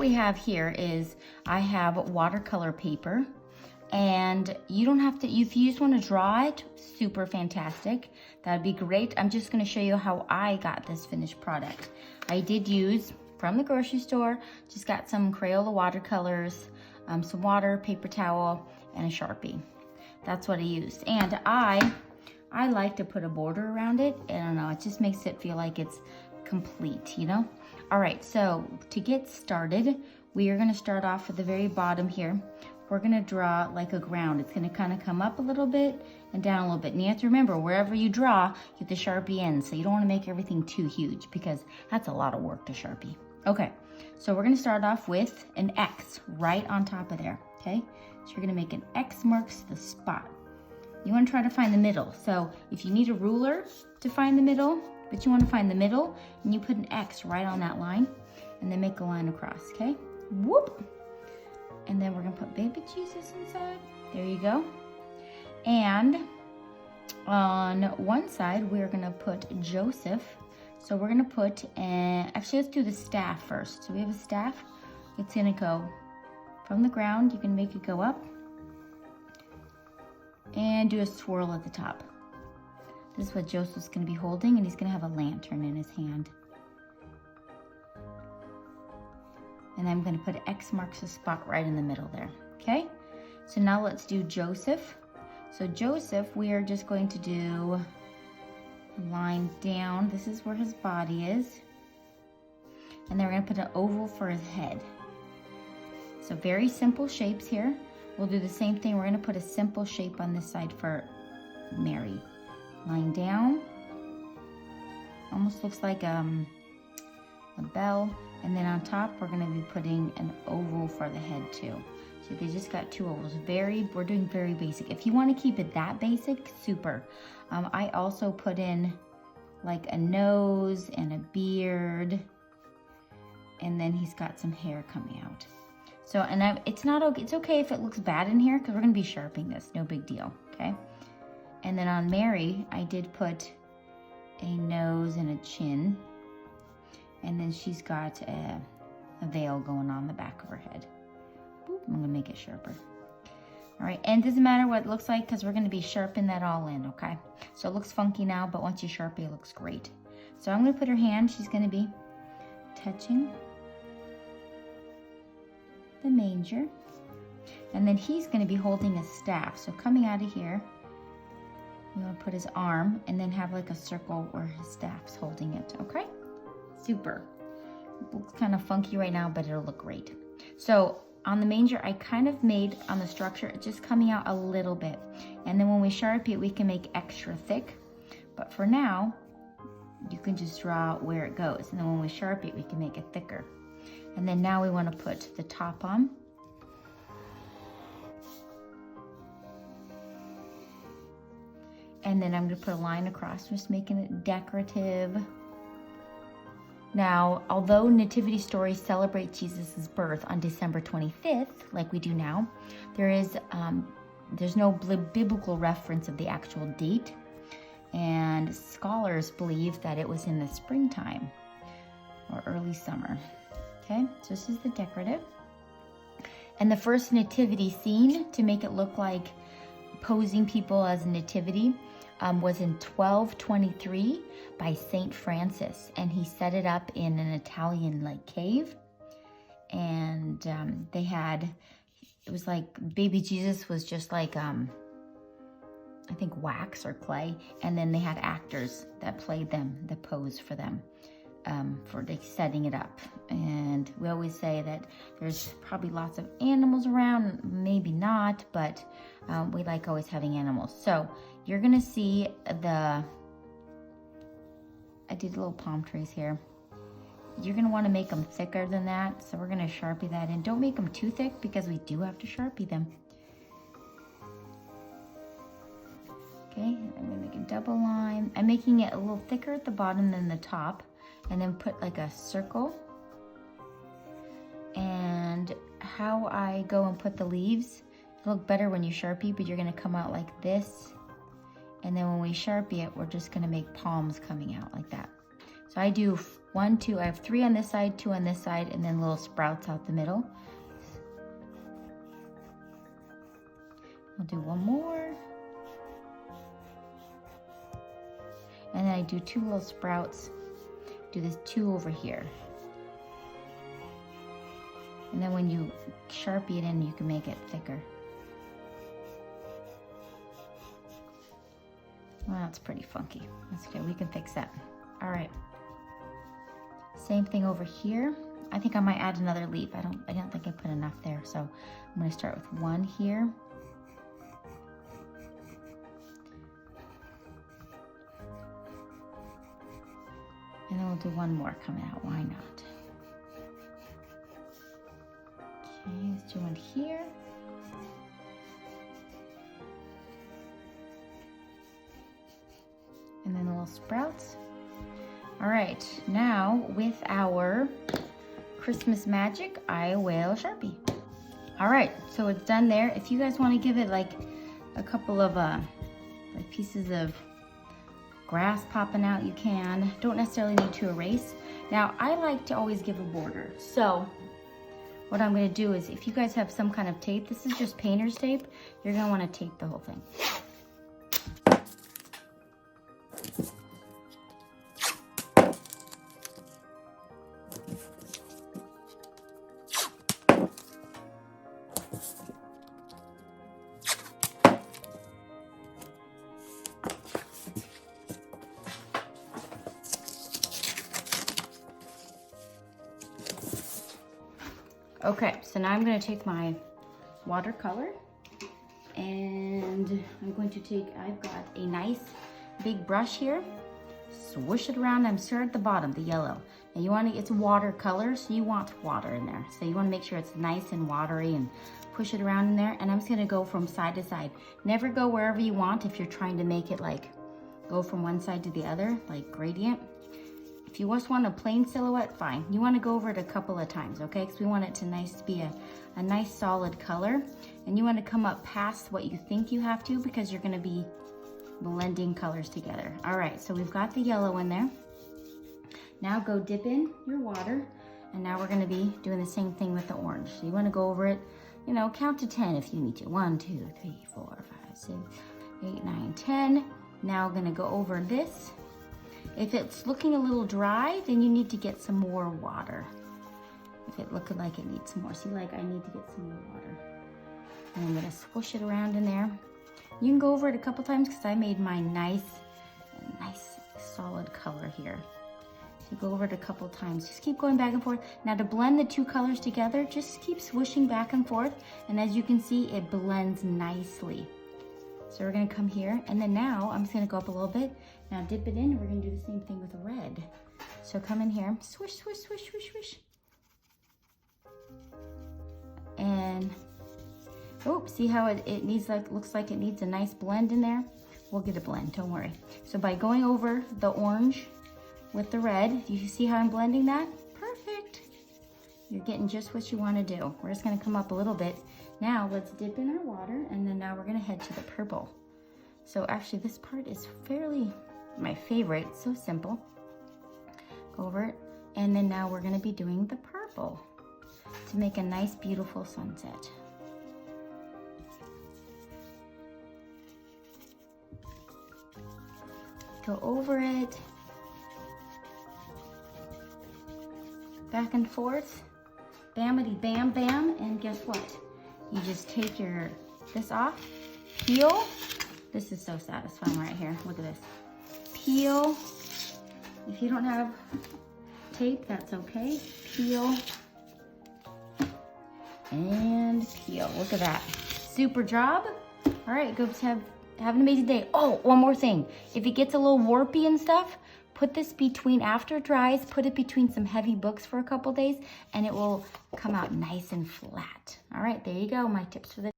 we have here is I have watercolor paper, and you don't have to, if you just want to draw it, super fantastic. That'd be great. I'm just going to show you how I got this finished product. I did use from the grocery store, just got some Crayola watercolors, some water, paper towel, and a Sharpie. That's what I used. And I like to put a border around it. I don't know, it just makes it feel like it's complete, you know? All right, so to get started, we are gonna start off at the very bottom here. We're gonna draw like a ground. It's gonna kind of come up a little bit and down a little bit. And you have to remember, wherever you draw, get the Sharpie in. So you don't wanna make everything too huge because that's a lot of work to Sharpie. Okay, so we're gonna start off with an X right on top of there, okay? So you're gonna make an X marks the spot. You wanna try to find the middle. So if you need a ruler to find the middle, but you wanna find the middle, and you put an X right on that line, and then make a line across, okay? Whoop! And then we're gonna put baby Jesus inside. There you go. And on one side, we're gonna put Joseph. So we're gonna put, actually let's do the staff first. So we have a staff. It's gonna go from the ground. You can make it go up and do a swirl at the top. This is what Joseph's gonna be holding, and he's gonna have a lantern in his hand. And I'm gonna put X marks the spot right in the middle there, okay? So now let's do Joseph. So Joseph, we are just going to do a line down. This is where his body is. And then we're gonna put an oval for his head. So very simple shapes here. We'll do the same thing. We're gonna put a simple shape on this side for Mary. Line down. Almost looks like a bell. And then on top, we're gonna be putting an oval for the head too. So they just got two ovals. We're doing very basic. If you wanna keep it that basic, super. I also put in like a nose and a beard. And then he's got some hair coming out. So, and it's okay if it looks bad in here because we're gonna be sharpening this, no big deal, okay? And then on Mary, I did put a nose and a chin. And then she's got a veil going on the back of her head. Boop, I'm gonna make it sharper. All right, and it doesn't matter what it looks like because we're gonna be sharpening that all in, okay? So it looks funky now, but once you sharpie, it looks great. So I'm gonna put her hand, she's gonna be touching the manger. And then he's gonna be holding a staff. So coming out of here, you wanna put his arm and then have like a circle where his staff's holding it, okay? Super. It looks kind of funky right now, but it'll look great. So on the manger, I kind of made on the structure, it's just coming out a little bit. And then when we Sharpie it, we can make extra thick. But for now, you can just draw where it goes. And then when we Sharpie it, we can make it thicker. And then now we want to put the top on. And then I'm going to put a line across, just making it decorative. Now, although nativity stories celebrate Jesus' birth on December 25th, like we do now, there's no biblical reference of the actual date. And scholars believe that it was in the springtime or early summer. Okay, so this is the decorative. And the first nativity scene to make it look like posing people as a nativity was in 1223 by Saint Francis. And he set it up in an Italian like cave. And they had, it was like baby Jesus was just like, I think wax or clay. And then they had actors that played them, that posed for them. For like setting it up. And we always say that there's probably lots of animals around, maybe not, but we like always having animals. So you're gonna see I did little palm trees here. You're gonna wanna make them thicker than that. So we're gonna Sharpie that in. Don't make them too thick because we do have to Sharpie them. Okay, I'm gonna make a double line. I'm making it a little thicker at the bottom than the top. And then put like a circle. And how I go and put the leaves, it'll look better when you Sharpie, but you're gonna come out like this. And then when we Sharpie it, we're just gonna make palms coming out like that. So I do 1, 2, I have 3 on this side, 2 on this side, and then little sprouts out the middle. I'll do 1 more. And then I do 2 little sprouts. Do this 2 over here. And then when you Sharpie it in, you can make it thicker. Well, that's pretty funky. That's okay, we can fix that. All right. Same thing over here. I think I might add another leaf. I don't think I put enough there. So I'm gonna start with 1 here. And then we'll do 1 more coming out, why not? Okay, let's do 1 here. And then the little sprouts. All right, now with our Christmas magic, I will Sharpie. All right, so it's done there. If you guys want to give it like a couple of like pieces of grass popping out, you can. Don't necessarily need to erase. Now, I like to always give a border. So what I'm gonna do is, if you guys have some kind of tape, this is just painter's tape, you're gonna wanna tape the whole thing. Okay, so now I'm going to take my watercolor and I'm going to take, I've got a nice big brush here, swoosh it around. I'm sure at the bottom, the yellow. Now you want to, it's watercolor, so you want water in there. So you want to make sure it's nice and watery and push it around in there. And I'm just going to go from side to side. Never go wherever you want if you're trying to make it like go from one side to the other, like gradient. If you just want a plain silhouette, fine. You want to go over it a couple of times, okay? Because we want it to be a nice solid color. And you want to come up past what you think you have to, because you're going to be blending colors together. All right, so we've got the yellow in there. Now go dip in your water. And now we're going to be doing the same thing with the orange. So you want to go over it, you know, count to 10 if you need to. 1, 2, 3, 4, 5, 6, 8, 9, 10. Now I'm going to go over this. If it's looking a little dry, then you need to get some more water. If it looking like it needs some more. See, like I need to get some more water. And I'm gonna swoosh it around in there. You can go over it a couple times because I made my nice solid color here. So go over it a couple times. Just keep going back and forth. Now to blend the 2 colors together, just keep swooshing back and forth. And as you can see, it blends nicely. So we're gonna come here, and then now I'm just gonna go up a little bit. Now dip it in, and we're gonna do the same thing with the red. So come in here, swish, swish, swish, swish, swish. And, oh, see how it needs, like, looks like it needs a nice blend in there? We'll get a blend, don't worry. So by going over the orange with the red, you see how I'm blending that? Perfect. You're getting just what you wanna do. We're just gonna come up a little bit. Now let's dip in our water, and then now we're gonna head to the purple. So actually this part is fairly my favorite, so simple. Go over it, and then now we're gonna be doing the purple to make a nice, beautiful sunset. Go over it, back and forth, bamity bam bam, and guess what? You just take this off, peel. This is so satisfying right here. Look at this. Peel. If you don't have tape, that's okay. Peel. And peel. Look at that. Super job. All right, go have an amazing day. Oh, one more thing. If it gets a little warpy and stuff, put this between, after it dries, put it between some heavy books for a couple days, and it will come out nice and flat. All right, there you go, my tips for the